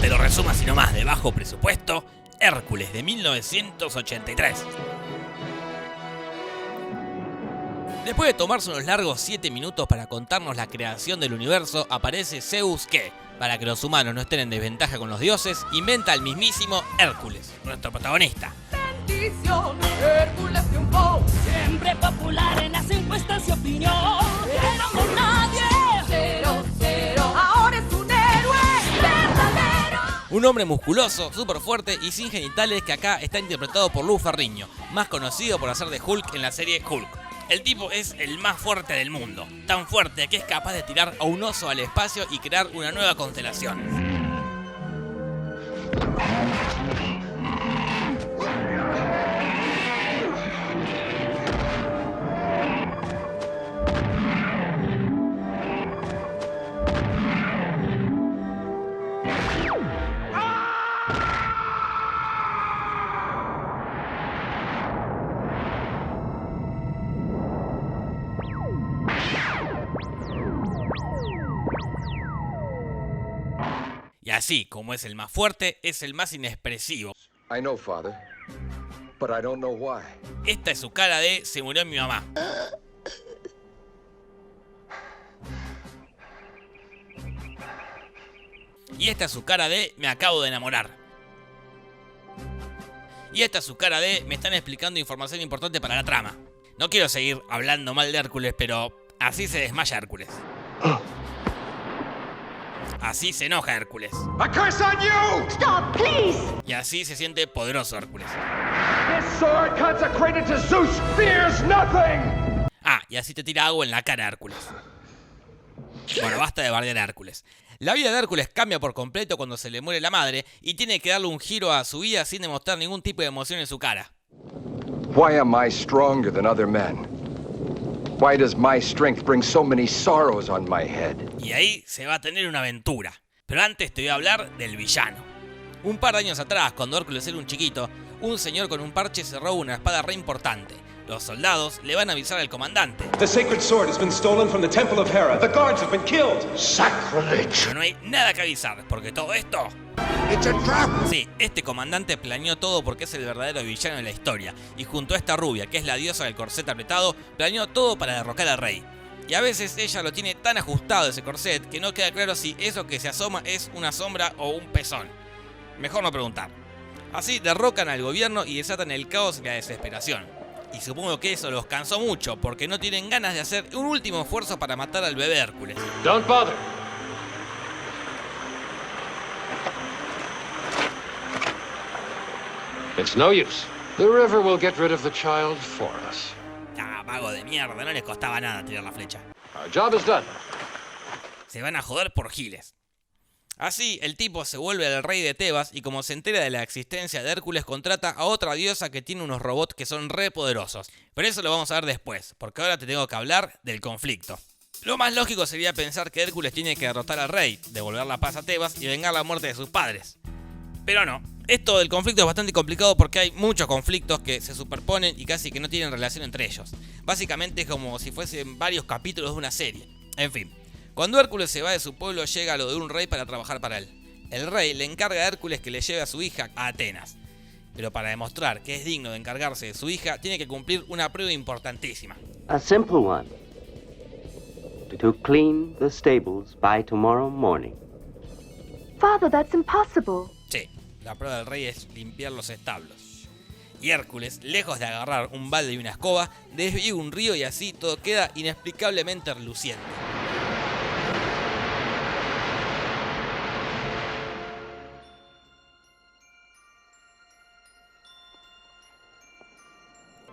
Te lo resumo así nomás, de bajo presupuesto, Hércules de 1983. Después de tomarse unos largos 7 minutos para contarnos la creación del universo, aparece Zeus que, para que los humanos no estén en desventaja con los dioses, inventa al mismísimo Hércules, nuestro protagonista. Bendición, Hércules triunfó, siempre popular en las encuestas y opinión. Pero con nadie, 0-0, ahora es un héroe verdadero. Un hombre musculoso, súper fuerte y sin genitales que acá está interpretado por Lou Ferrigno, más conocido por hacer de Hulk en la serie Hulk. El tipo es el más fuerte del mundo, tan fuerte que es capaz de tirar a un oso al espacio y crear una nueva constelación. Y así como es el más fuerte, es el más inexpresivo. I know, Father, but I don't know why. Esta es su cara de "se murió mi mamá". Y esta es su cara de "me acabo de enamorar". Y esta es su cara de "me están explicando información importante para la trama". No quiero seguir hablando mal de Hércules, pero así se desmaya Hércules. Así se enoja Hércules. A curse on you! Stop, please. Y así se siente poderoso Hércules. This sword consecrated to Zeus fears nothing! Ah, y así te tira agua en la cara Hércules. Bueno, basta de bardear a Hércules. La vida de Hércules cambia por completo cuando se le muere la madre y tiene que darle un giro a su vida sin demostrar ningún tipo de emoción en su cara. Why am I stronger than other men? Why does my strength bring so many sorrows on my head? Y ahí se va a tener una aventura. Pero antes te voy a hablar del villano. Un par de años atrás, cuando Hércules era un chiquito, un señor con un parche se roba una espada re importante. Los soldados le van a avisar al comandante. The sacred sword has been stolen from the Temple of Hera. The guards have been killed. Sacrilege! Pero no hay nada que avisar, porque todo esto... It's a trap! Sí, este comandante planeó todo porque es el verdadero villano de la historia. Y junto a esta rubia, que es la diosa del corset apretado, planeó todo para derrocar al rey. Y a veces ella lo tiene tan ajustado ese corset que no queda claro si eso que se asoma es una sombra o un pezón. Mejor no preguntar. Así derrocan al gobierno y desatan el caos y la desesperación. Y supongo que eso los cansó mucho porque no tienen ganas de hacer un último esfuerzo para matar al bebé Hércules. Don't bother. It's no use. The river will get rid of the child for us. Ah, vago de mierda, no les costaba nada tirar la flecha. Our job is done. Se van a joder por giles. Así, el tipo se vuelve el rey de Tebas y como se entera de la existencia de Hércules, contrata a otra diosa que tiene unos robots que son re poderosos. Pero eso lo vamos a ver después, porque ahora te tengo que hablar del conflicto. Lo más lógico sería pensar que Hércules tiene que derrotar al rey, devolver la paz a Tebas y vengar la muerte de sus padres. Pero no. Esto del conflicto es bastante complicado porque hay muchos conflictos que se superponen y casi que no tienen relación entre ellos. Básicamente es como si fuesen varios capítulos de una serie. En fin, cuando Hércules se va de su pueblo llega a lo de un rey para trabajar para él. El rey le encarga a Hércules que le lleve a su hija a Atenas. Pero para demostrar que es digno de encargarse de su hija, tiene que cumplir una prueba importantísima. A simple one. To clean the stables by tomorrow morning. Father, that's impossible. Sí, la prueba del rey es limpiar los establos. Y Hércules, lejos de agarrar un balde y una escoba, desvía un río y así todo queda inexplicablemente reluciente.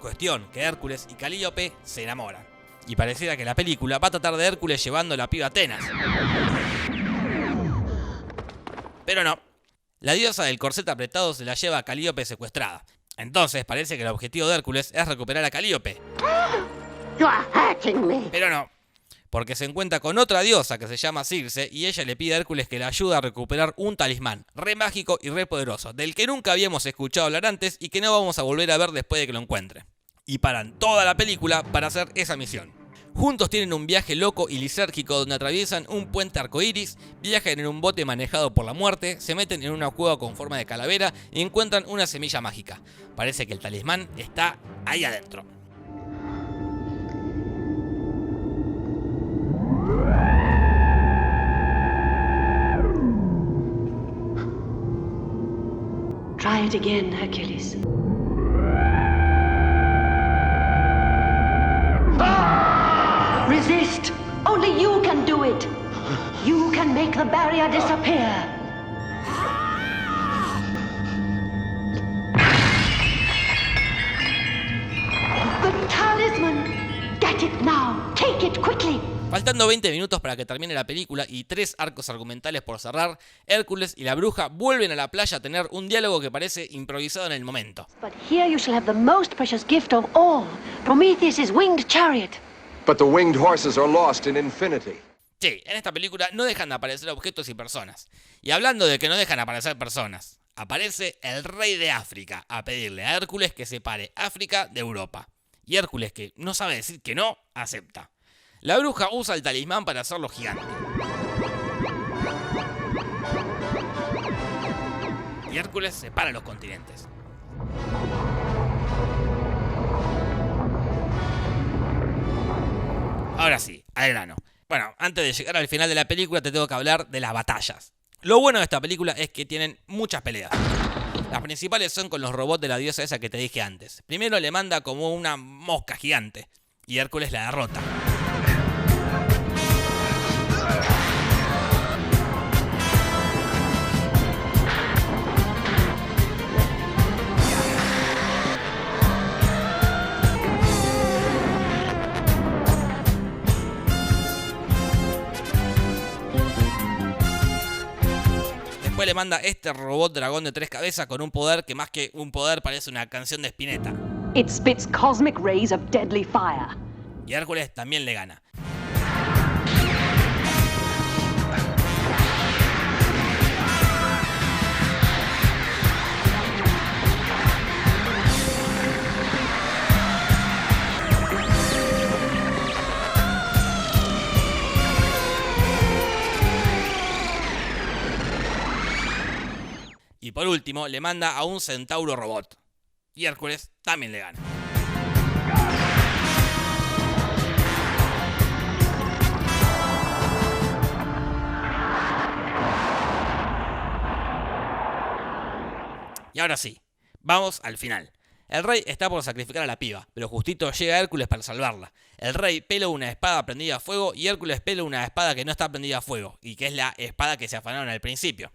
Cuestión que Hércules y Calíope se enamoran. Y pareciera que la película va a tratar de Hércules llevando a la piba a Atenas. Pero no. La diosa del corset apretado se la lleva a Calíope secuestrada. Entonces parece que el objetivo de Hércules es recuperar a Calíope. Pero no. Porque se encuentra con otra diosa que se llama Circe y ella le pide a Hércules que le ayude a recuperar un talismán re mágico y re poderoso, del que nunca habíamos escuchado hablar antes y que no vamos a volver a ver después de que lo encuentre. Y paran toda la película para hacer esa misión. Juntos tienen un viaje loco y lisérgico donde atraviesan un puente arcoíris, viajan en un bote manejado por la muerte, se meten en una cueva con forma de calavera y encuentran una semilla mágica. Parece que el talismán está ahí adentro. Try it again, Hercules. Resist! Only you can do it! You can make the barrier disappear! The talisman! Get it now! Take it quickly! Faltando 20 minutos para que termine la película y 3 arcos argumentales por cerrar, Hércules y la bruja vuelven a la playa a tener un diálogo que parece improvisado en el momento. But here you shall have the most precious gift of all, Prometheus' winged chariot. But the winged horses are lost in infinity. Sí, en esta película no dejan de aparecer objetos y personas. Y hablando de que no dejan de aparecer personas, aparece el rey de África a pedirle a Hércules que separe África de Europa. Y Hércules, que no sabe decir que no, acepta. La bruja usa el talismán para hacerlo gigante. Y Hércules separa los continentes. Ahora sí, al grano. Bueno, antes de llegar al final de la película te tengo que hablar de las batallas. Lo bueno de esta película es que tienen muchas peleas. Las principales son con los robots de la diosa esa que te dije antes. Primero le manda como una mosca gigante y Hércules la derrota. Después le manda este robot dragón de 3 cabezas con un poder que más que un poder parece una canción de Spinetta. It spits cosmic rays of deadly fire. Y Hércules también le gana. Y por último, le manda a un centauro robot. Y Hércules también le gana. Y ahora sí, vamos al final. El rey está por sacrificar a la piba, pero justito llega Hércules para salvarla. El rey pela una espada prendida a fuego y Hércules pela una espada que no está prendida a fuego, y que es la espada que se afanaron al principio.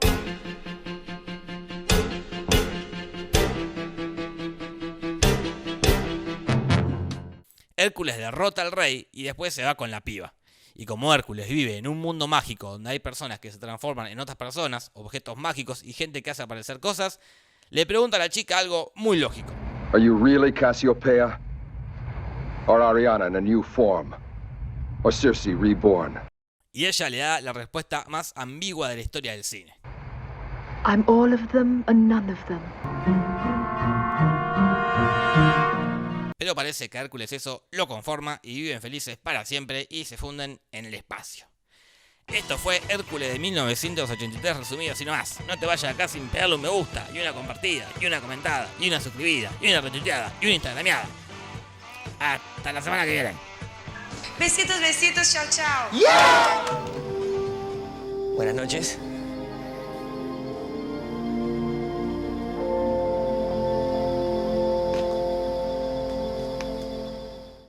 Hércules derrota al rey y después se va con la piba. Y como Hércules vive en un mundo mágico donde hay personas que se transforman en otras personas, objetos mágicos y gente que hace aparecer cosas, le pregunta a la chica algo muy lógico. Are you really Cassiopeia? Or Ariana in a new form? Or Circe reborn? Y ella le da la respuesta más ambigua de la historia del cine. I'm all of them and none of them. Pero parece que Hércules eso lo conforma y viven felices para siempre y se funden en el espacio. Esto fue Hércules de 1983 resumido así nomás. No te vayas acá sin pegarle un me gusta, y una compartida, y una comentada, y una suscribida, y una retuiteada, y una instagrameada. Hasta la semana que viene. Besitos, besitos, chao, chao. Buenas noches.